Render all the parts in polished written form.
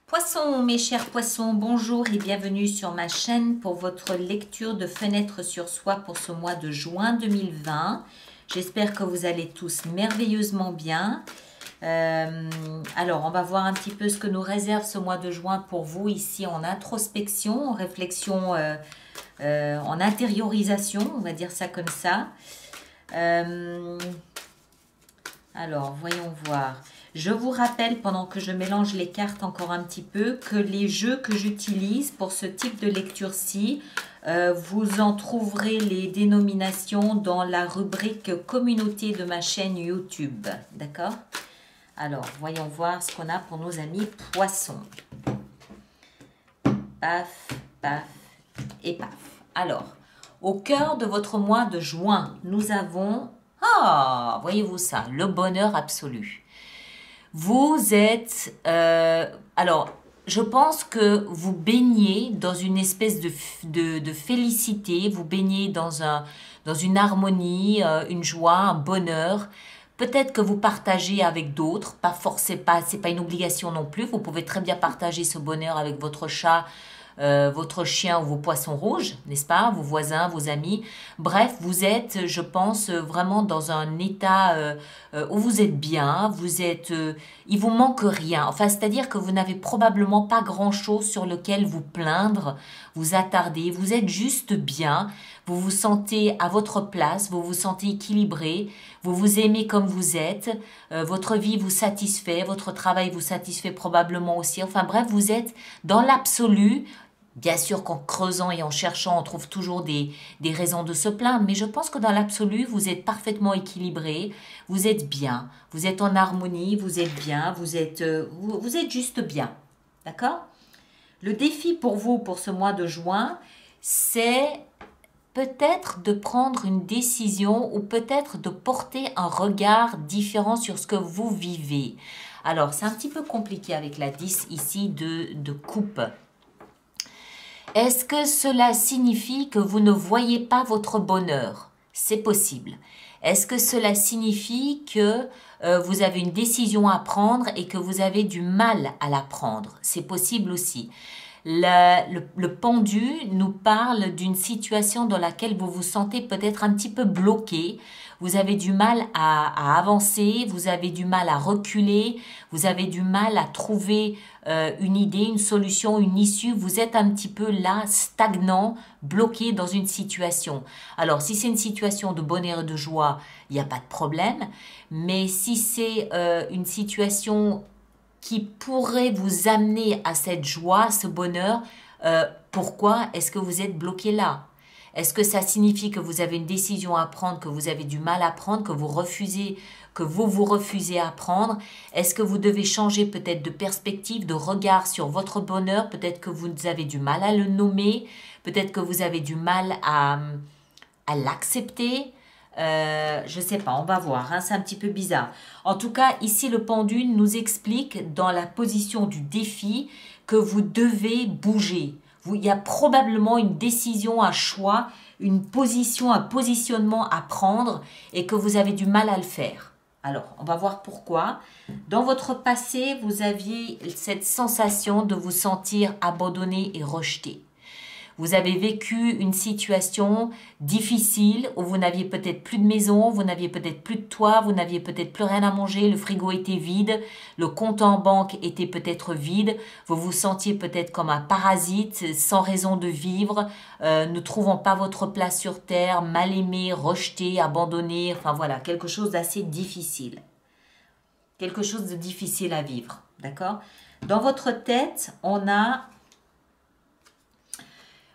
Poissons, mes chers poissons, bonjour et bienvenue sur ma chaîne pour votre lecture de Fenêtre sur soi pour ce mois de juin 2020. J'espère que vous allez tous merveilleusement bien. Alors, on va voir un petit peu ce que nous réserve ce mois de juin pour vous ici en introspection, en réflexion, en intériorisation, on va dire ça comme ça. Alors, voyons voir. Je vous rappelle, pendant que je mélange les cartes encore un petit peu, que les jeux que j'utilise pour ce type de lecture-ci, vous en trouverez les dénominations dans la rubrique communauté de ma chaîne YouTube. D'accord? Alors, voyons voir ce qu'on a pour nos amis poissons. Paf, paf et paf. Alors, au cœur de votre mois de juin, nous avons... Ah, voyez-vous ça, le bonheur absolu. Vous êtes... alors, je pense que vous baignez dans une espèce de félicité, vous baignez dans une harmonie, une joie, un bonheur. Peut-être que vous partagez avec d'autres, pas forcément, c'est pas une obligation non plus. Vous pouvez très bien partager ce bonheur avec votre chat, votre chien ou vos poissons rouges, n'est-ce pas? Vos voisins, vos amis. Bref, vous êtes, je pense, vraiment dans un état où vous êtes bien, il vous manque rien. Enfin, c'est-à-dire que vous n'avez probablement pas grand-chose sur lequel vous plaindre, vous attarder. Vous êtes juste bien. Vous vous sentez à votre place, vous vous sentez équilibré, vous vous aimez comme vous êtes, votre vie vous satisfait, votre travail vous satisfait probablement aussi. Enfin bref, vous êtes dans l'absolu. Bien sûr qu'en creusant et en cherchant, on trouve toujours des raisons de se plaindre, mais je pense que dans l'absolu, vous êtes parfaitement équilibré, vous êtes bien, vous êtes en harmonie, vous êtes bien, vous êtes juste bien. D'accord? Le défi pour vous, pour ce mois de juin, c'est peut-être de prendre une décision ou peut-être de porter un regard différent sur ce que vous vivez. Alors, c'est un petit peu compliqué avec la 10 ici de coupe. Est-ce que cela signifie que vous ne voyez pas votre bonheur? C'est possible. Est-ce que cela signifie que vous avez une décision à prendre et que vous avez du mal à la prendre? C'est possible aussi. Le pendu nous parle d'une situation dans laquelle vous vous sentez peut-être un petit peu bloqué. Vous avez du mal à avancer, vous avez du mal à reculer, vous avez du mal à trouver une idée, une solution, une issue. Vous êtes un petit peu là, stagnant, bloqué dans une situation. Alors, si c'est une situation de bonheur et de joie, il n'y a pas de problème. Mais si c'est une situation qui pourrait vous amener à cette joie, ce bonheur, pourquoi est-ce que vous êtes bloqué là? Est-ce que ça signifie que vous avez une décision à prendre, que vous avez du mal à prendre, que vous vous refusez à prendre? Est-ce que vous devez changer peut-être de perspective, de regard sur votre bonheur? Peut-être que vous avez du mal à le nommer, peut-être que vous avez du mal à l'accepter. Je sais pas, on va voir, hein, c'est un petit peu bizarre. En tout cas, ici, le pendule nous explique dans la position du défi que vous devez bouger. Il y a probablement une décision, un choix, une position, un positionnement à prendre et que vous avez du mal à le faire. Alors, on va voir pourquoi. Dans votre passé, vous aviez cette sensation de vous sentir abandonné et rejeté. Vous avez vécu une situation difficile où vous n'aviez peut-être plus de maison, vous n'aviez peut-être plus de toit, vous n'aviez peut-être plus rien à manger, le frigo était vide, le compte en banque était peut-être vide, vous vous sentiez peut-être comme un parasite, sans raison de vivre, ne trouvant pas votre place sur terre, mal aimé, rejeté, abandonné, enfin voilà, quelque chose d'assez difficile. Quelque chose de difficile à vivre, d'accord? Dans votre tête, on a...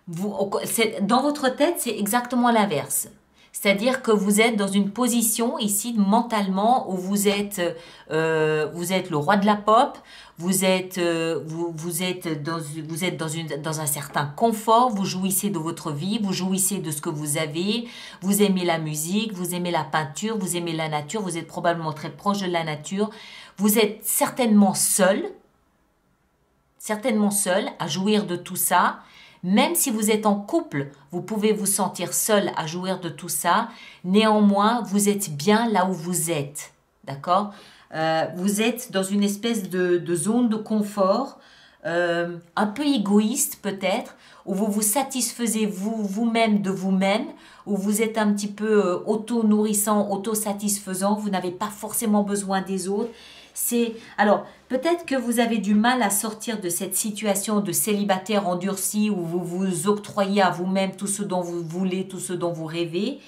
dans votre tête, c'est exactement l'inverse. C'est-à-dire que vous êtes dans une position ici mentalement où vous êtes le roi de la pop, vous êtes dans un certain confort, vous jouissez de votre vie, vous jouissez de ce que vous avez, vous aimez la musique, vous aimez la peinture, vous aimez la nature, vous êtes probablement très proche de la nature, vous êtes certainement seul à jouir de tout ça. Même si vous êtes en couple, vous pouvez vous sentir seul à jouir de tout ça. Néanmoins, vous êtes bien là où vous êtes. D'accord? Vous êtes dans une espèce de zone de confort un peu égoïste peut-être, où vous vous satisfaisez vous-même de vous-même, où vous êtes un petit peu auto-nourrissant, auto-satisfaisant, vous n'avez pas forcément besoin des autres. Alors, peut-être que vous avez du mal à sortir de cette situation de célibataire endurci où vous vous octroyez à vous-même tout ce dont vous voulez, tout ce dont vous rêvez,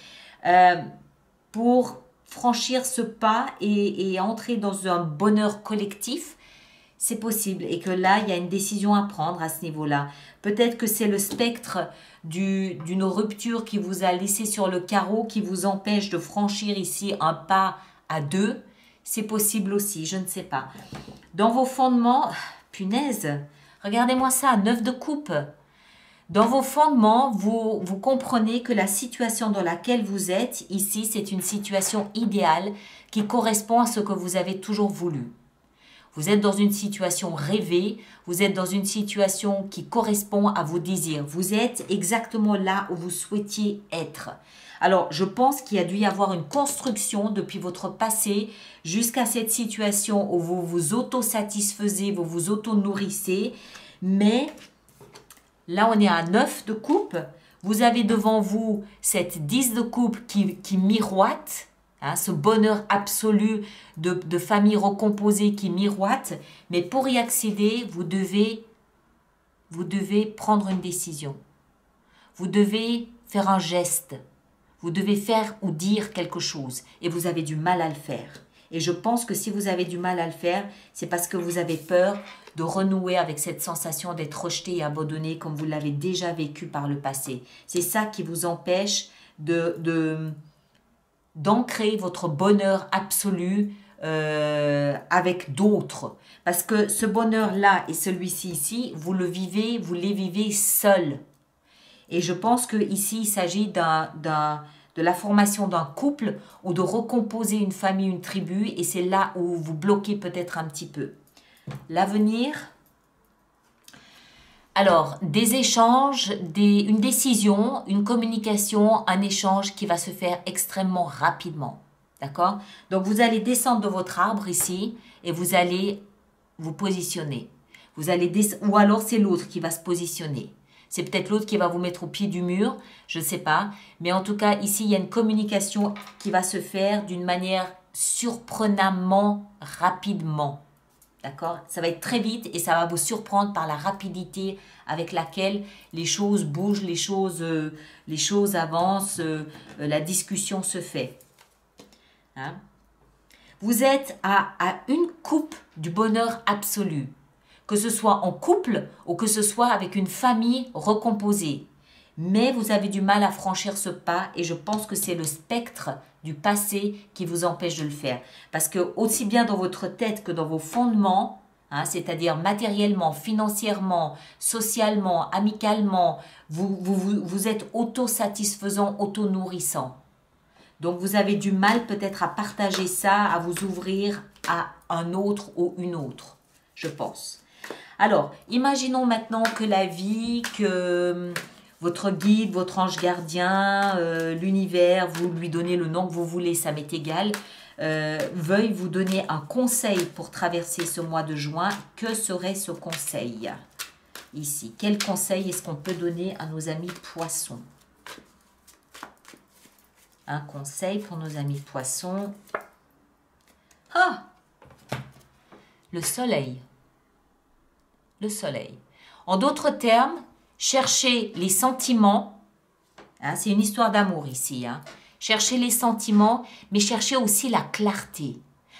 pour franchir ce pas et entrer dans un bonheur collectif. C'est possible et que là, il y a une décision à prendre à ce niveau-là. Peut-être que c'est le spectre d'une rupture qui vous a laissé sur le carreau, qui vous empêche de franchir ici un pas à deux. C'est possible aussi, je ne sais pas. Dans vos fondements, punaise, regardez-moi ça, 9 de coupe. Dans vos fondements, vous comprenez que la situation dans laquelle vous êtes ici, c'est une situation idéale qui correspond à ce que vous avez toujours voulu. Vous êtes dans une situation rêvée, vous êtes dans une situation qui correspond à vos désirs. Vous êtes exactement là où vous souhaitiez être. Alors, je pense qu'il y a dû y avoir une construction depuis votre passé jusqu'à cette situation où vous vous auto-satisfaisez, vous vous auto-nourrissez. Mais là, on est à 9 de coupe. Vous avez devant vous cette 10 de coupe qui miroite. Ce bonheur absolu de famille recomposée qui miroite. Mais pour y accéder, vous devez prendre une décision. Vous devez faire un geste. Vous devez faire ou dire quelque chose. Et vous avez du mal à le faire. Et je pense que si vous avez du mal à le faire, c'est parce que vous avez peur de renouer avec cette sensation d'être rejeté et abandonné comme vous l'avez déjà vécu par le passé. C'est ça qui vous empêche d'ancrer votre bonheur absolu avec d'autres. Parce que ce bonheur-là et celui-ci ici, vous les vivez seuls. Et je pense qu'ici, il s'agit de la formation d'un couple ou de recomposer une famille, une tribu. Et c'est là où vous bloquez peut-être un petit peu. L'avenir. Alors, des échanges, une décision, une communication, un échange qui va se faire extrêmement rapidement. D'accord? Donc, vous allez descendre de votre arbre ici et vous allez vous positionner. Ou alors, c'est l'autre qui va se positionner. C'est peut-être l'autre qui va vous mettre au pied du mur, je ne sais pas. Mais en tout cas, ici, il y a une communication qui va se faire d'une manière surprenamment rapidement. D'accord? Ça va être très vite et ça va vous surprendre par la rapidité avec laquelle les choses bougent, les choses avancent, la discussion se fait. Hein? Vous êtes à une coupe du bonheur absolu. Que ce soit en couple ou que ce soit avec une famille recomposée. Mais vous avez du mal à franchir ce pas et je pense que c'est le spectre du passé qui vous empêche de le faire. Parce que aussi bien dans votre tête que dans vos fondements, c'est-à-dire matériellement, financièrement, socialement, amicalement, vous êtes auto-satisfaisant, auto-nourrissant. Donc vous avez du mal peut-être à partager ça, à vous ouvrir à un autre ou une autre, je pense. Alors, imaginons maintenant que la vie, que votre guide, votre ange gardien, l'univers, vous lui donnez le nom que vous voulez, ça m'est égal, veuille vous donner un conseil pour traverser ce mois de juin. Que serait ce conseil ici? Quel conseil est-ce qu'on peut donner à nos amis poissons? Un conseil pour nos amis poissons. Ah! Le soleil. Le soleil. En d'autres termes, cherchez les sentiments. C'est une histoire d'amour ici. Cherchez les sentiments, mais cherchez aussi la clarté.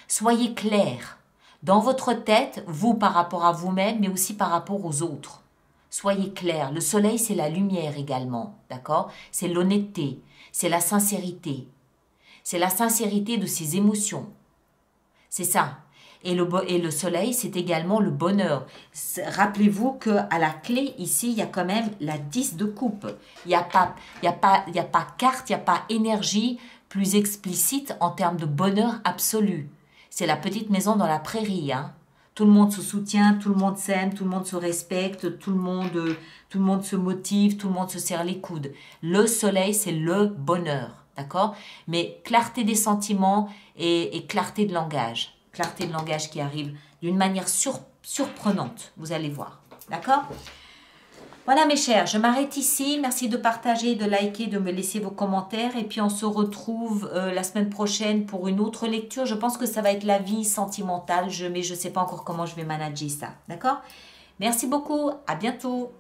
Soyez clair dans votre tête, vous par rapport à vous-même, mais aussi par rapport aux autres. Soyez clair. Le soleil, c'est la lumière également. D'accord? C'est l'honnêteté. C'est la sincérité. C'est la sincérité de ses émotions. C'est ça. Et le soleil, c'est également le bonheur. Rappelez-vous qu'à la clé, ici, il y a quand même la 10 de coupe. Il n'y a pas carte, il n'y a pas énergie plus explicite en termes de bonheur absolu. C'est la petite maison dans la prairie. Tout le monde se soutient, tout le monde s'aime, tout le monde se respecte, tout le monde se motive, tout le monde se serre les coudes. Le soleil, c'est le bonheur. D'accord? Mais clarté des sentiments et clarté de langage. Clarté de langage qui arrive d'une manière surprenante, vous allez voir. D'accord? Voilà mes chers, je m'arrête ici. Merci de partager, de liker, de me laisser vos commentaires. Et puis on se retrouve la semaine prochaine pour une autre lecture. Je pense que ça va être la vie sentimentale, mais je ne sais pas encore comment je vais manager ça. D'accord? Merci beaucoup, à bientôt.